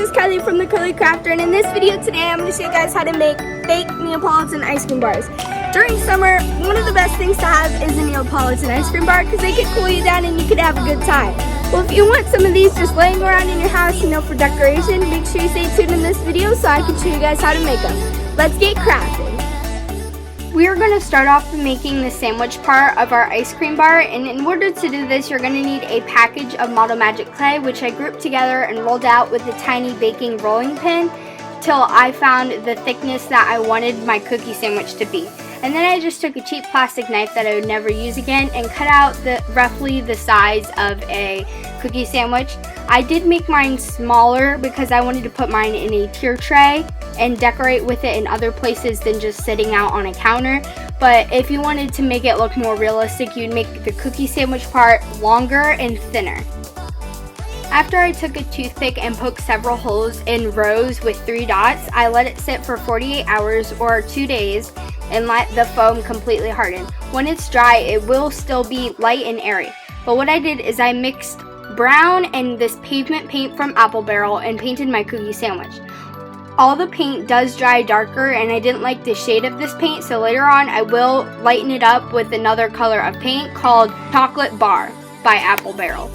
is Kylie from the CurlyCrafter, and in this video today I'm going to show you guys how to make fake Neapolitan ice cream bars. During summer, one of the best things to have is a Neapolitan ice cream bar because they can cool you down and you can have a good time. Well, if you want some of these just laying around in your house, for decoration, make sure you stay tuned in this video so I can show you guys how to make them. Let's get crafting. We are going to start off making the sandwich part of our ice cream bar, and in order to do this you're going to need a package of Model Magic clay, which I grouped together and rolled out with a tiny baking rolling pin till I found the thickness that I wanted my cookie sandwich to be. And then I just took a cheap plastic knife that I would never use again and cut out roughly the size of a cookie sandwich. I did make mine smaller because I wanted to put mine in a tier tray and decorate with it in other places than just sitting out on a counter. But if you wanted to make it look more realistic, you'd make the cookie sandwich part longer and thinner. After I took a toothpick and poked several holes in rows with 3 dots, I let it sit for 48 hours or 2 days and let the foam completely harden. When it's dry, it will still be light and airy. But what I did is I mixed brown and this pavement paint from Apple Barrel and painted my cookie sandwich. All the paint does dry darker, and I didn't like the shade of this paint, so later on I will lighten it up with another color of paint called Chocolate Bar by Apple Barrel.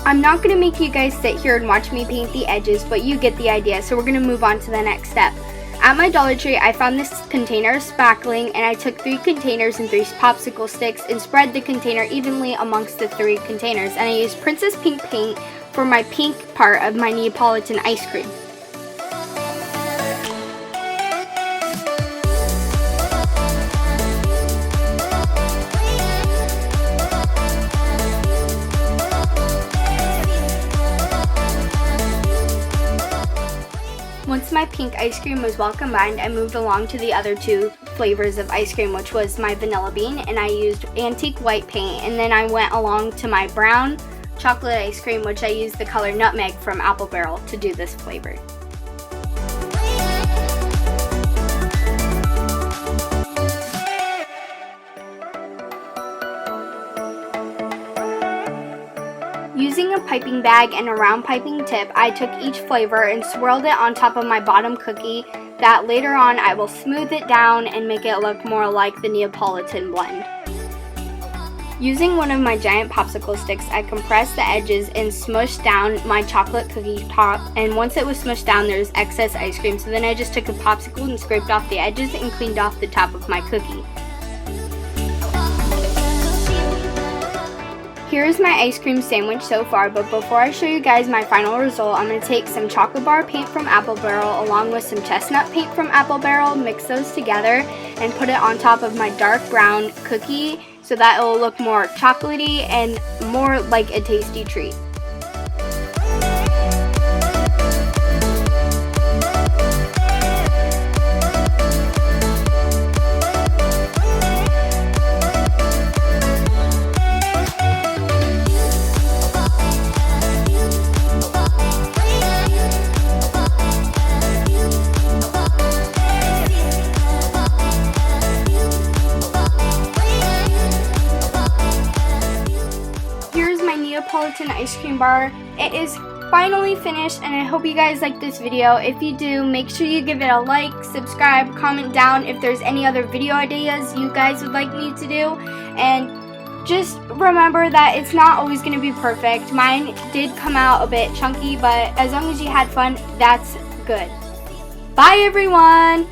I'm not going to make you guys sit here and watch me paint the edges, but you get the idea, so we're going to move on to the next step. At my Dollar Tree, I found this container of spackling, and I took 3 containers and 3 popsicle sticks and spread the container evenly amongst the 3 containers, and I used Princess Pink paint for my pink part of my Neapolitan ice cream. Once my pink ice cream was well combined, I moved along to the other 2 flavors of ice cream, which was my vanilla bean, and I used antique white paint, and then I went along to my brown chocolate ice cream, which I used the color nutmeg from Apple Barrel to do this flavor. Using a piping bag and a round piping tip, I took each flavor and swirled it on top of my bottom cookie that later on I will smooth it down and make it look more like the Neapolitan blend. Using one of my giant popsicle sticks, I compressed the edges and smushed down my chocolate cookie top, and once it was smushed down there was excess ice cream, so then I just took a popsicle and scraped off the edges and cleaned off the top of my cookie. Here's my ice cream sandwich so far, but before I show you guys my final result, I'm going to take some chocolate bar paint from Apple Barrel along with some chestnut paint from Apple Barrel, mix those together, and put it on top of my dark brown cookie so that it will look more chocolatey and more like a tasty treat. Neapolitan ice cream bar. It is finally finished, and I hope you guys like this video. If you do, make sure you give it a like, subscribe, comment down if there's any other video ideas you guys would like me to do, and just remember that it's not always going to be perfect. Mine did come out a bit chunky, but as long as you had fun, that's good. Bye everyone!